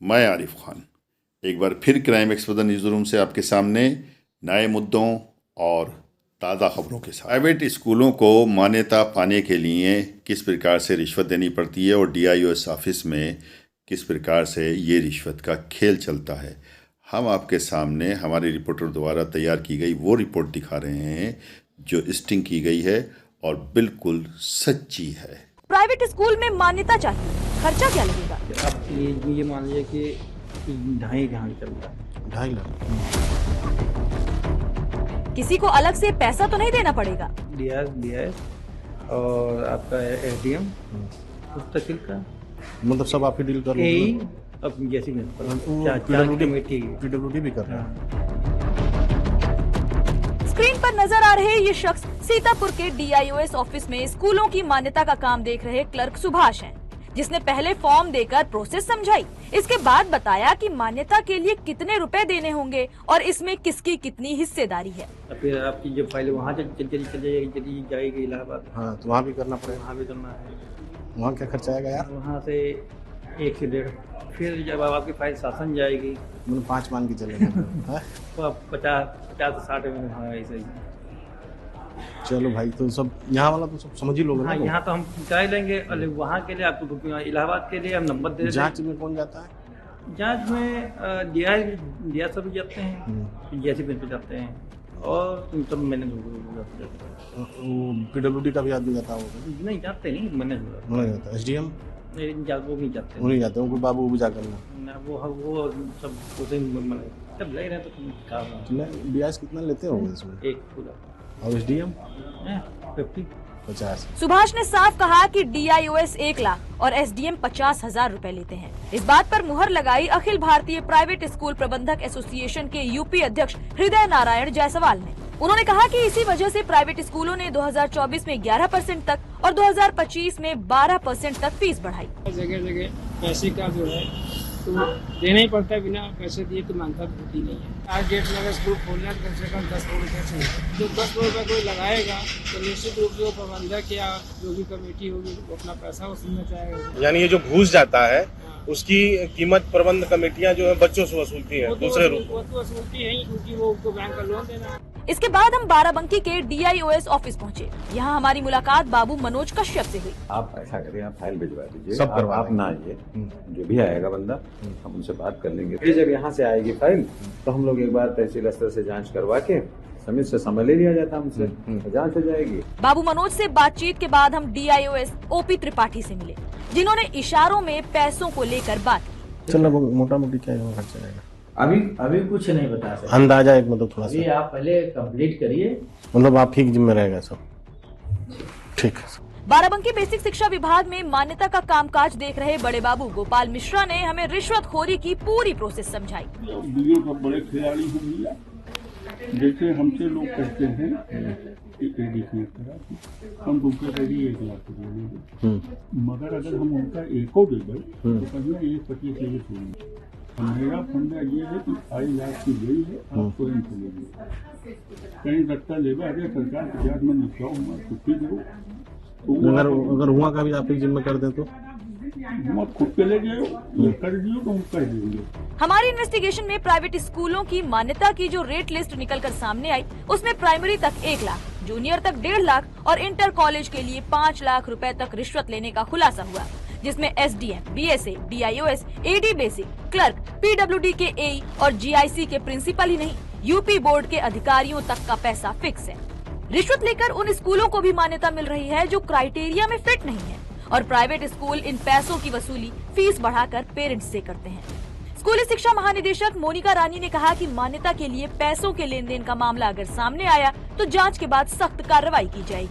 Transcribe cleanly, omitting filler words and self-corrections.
मैं आरिफ खान एक बार फिर क्राइम एक्सपर्ट न्यूज़ रूम से आपके सामने नए मुद्दों और ताज़ा खबरों के साथ। प्राइवेट स्कूलों को मान्यता पाने के लिए किस प्रकार से रिश्वत देनी पड़ती है और DIOS ऑफिस में किस प्रकार से ये रिश्वत का खेल चलता है, हम आपके सामने हमारे रिपोर्टर द्वारा तैयार की गई वो रिपोर्ट दिखा रहे हैं जो स्टिंग की गई है और बिल्कुल सच्ची है। प्राइवेट स्कूल में मान्यता चाहिए, खर्चा क्या लगेगा? आप ये मान लीजिए कि 2.5 लाख चल रहा है। 2.5 लाख। किसी को अलग से पैसा तो नहीं देना पड़ेगा? DIS और आपका SDM पुस्तक का मतलब सब आप ही डील कर यही अब जैसी PWD भी कर रहा है। स्क्रीन पर नजर आ रहे ये शख्स सीतापुर के DIOS ऑफिस में स्कूलों की मान्यता का काम देख रहे क्लर्क सुभाष हैं, जिसने पहले फॉर्म देकर प्रोसेस समझाई। इसके बाद बताया कि मान्यता के लिए कितने रुपए देने होंगे और इसमें किसकी कितनी हिस्सेदारी है। फिर आपकी जो फाइल वहाँ चली जाएगी इलाहाबाद। हाँ, तो वहाँ भी करना पड़ेगा। वहाँ भी करना है। वहाँ क्या खर्चा आएगा यार? वहाँ से 1 से 1.5। फिर जब आपकी फाइल शासन जाएगी मतलब 5 मान के चलेगा। तो आप 50 से 60 में। हाँ ऐसे ही। चलो भाई, तो सब यहाँ वाला तो सब समझ ही लोगे ना। हाँ, यहाँ तो हम पहुँचा ही लेंगे। वहाँ के लिए आपको इलाहाबाद के लिए हम नंबर दे देंगे। जांच में कौन जाता है? जांच में DIS सब जाते हैं, जैसे पे जाते हैं और तुम सब मैनेज हो PWD का भी आदमी जाता होगा? नहीं जाते, नहीं मैनेज हो नहीं जाता। SDM वो नहीं जाते। वो नहीं जाते, उनको बाबू वो भी जा करना। ना वो सब उसे सब ले रहे हैं। तो तुम क्या DIS कितना लेते होंगे इसमें? 1 पूरा। और SDM 50। सुभाष ने साफ कहा कि DIOS 1 लाख और SDM 50,000 रुपए लेते हैं। इस बात पर मुहर लगाई अखिल भारतीय प्राइवेट स्कूल प्रबंधक एसोसिएशन के यूपी अध्यक्ष हृदय नारायण जायसवाल ने। उन्होंने कहा कि इसी वजह से प्राइवेट स्कूलों ने 2024 में 11% तक और 2025 में 12% तक फीस बढ़ाई। जगह जगह पैसे का जो है तो देना ही पड़ता है, बिना पैसे दिए तो मान्यता होती नहीं है। आज डेट में अगर स्कूल खोलना है तो कम से कम 10 करोड़ रुपये चाहिए। जो 10 करोड़ रुपये कोई लगाएगा तो निश्चित रूप से वो प्रबंधक या जो भी कमेटी होगी वो अपना पैसा वसूलना चाहेगा। यानी ये जो घूस जाता है उसकी कीमत प्रबंध कमेटियां जो है बच्चों से वसूलती हैं दूसरे रूप में। वो वसूलती है क्योंकि वो उनको बैंक का लोन देना है। इसके बाद हम बाराबंकी के DIOS ऑफिस पहुंचे। यहाँ हमारी मुलाकात बाबू मनोज कश्यप से हुई। आप ऐसा करिए, आप फाइल भिजवा दीजिए। सब करवा आप ना आइए, जो भी आएगा बंदा हम उनसे बात कर लेंगे। फिर जब यहाँ से आएगी फाइल तो हम लोग एक बार तहसील स्तर से जांच करवा के समित से समय ले लिया जाता हमसे, जांच हो जाएगी। बाबू मनोज से बातचीत के बाद हम DIOS OP त्रिपाठी से मिले, जिन्होंने इशारों में पैसों को लेकर बात की। चलो मोटा मोटी क्या खर्चा आएगा? अभी कुछ नहीं बता सकते। अंदाजा एक मतलब थोड़ा अभी सा आप पहले कंप्लीट करिए। मतलब आप ही जिम्मे रहेगा सब? ठीक है। बाराबंकी बेसिक शिक्षा विभाग में मान्यता का कामकाज देख रहे बड़े बाबू गोपाल मिश्रा ने हमें रिश्वतखोरी की पूरी प्रोसेस समझाई। DO का बड़े खिलाड़ी हो गया, जैसे हमसे लोग कहते हैं कि हम उनका कभी 1 लाख रुपये देंगे, मगर अगर हम उनका एको दे दें तो कहीं 1.25 लेके छोड़ेंगे। मेरा फंडा ये है कि 2.5 लाख की गई है, आप स्वयं चलेंगे कहीं धक्का लेगा। अरे सरकार के जात में निकला हुआ छुट्टी दो, अगर हुआ का भी आप ही जिम्मे कर दें तो आप खुद के ले गए कर दियो तो हम कर देंगे। हमारी इन्वेस्टिगेशन में प्राइवेट स्कूलों की मान्यता की जो रेट लिस्ट निकलकर सामने आई, उसमें प्राइमरी तक 1 लाख, जूनियर तक 1.5 लाख और इंटर कॉलेज के लिए 5 लाख रुपए तक रिश्वत लेने का खुलासा हुआ, जिसमें SDM, BSA, DIOS, AD basic, clerk, PWD के AE और GIC के प्रिंसिपल ही नहीं, यूपी बोर्ड के अधिकारियों तक का पैसा फिक्स है। रिश्वत लेकर उन स्कूलों को भी मान्यता मिल रही है जो क्राइटेरिया में फिट नहीं है, और प्राइवेट स्कूल इन पैसों की वसूली फीस बढ़ाकर पेरेंट्स से करते हैं। स्कूली शिक्षा महानिदेशक मोनिका रानी ने कहा कि मान्यता के लिए पैसों के लेन देन का मामला अगर सामने आया तो जांच के बाद सख्त कार्रवाई की जाएगी।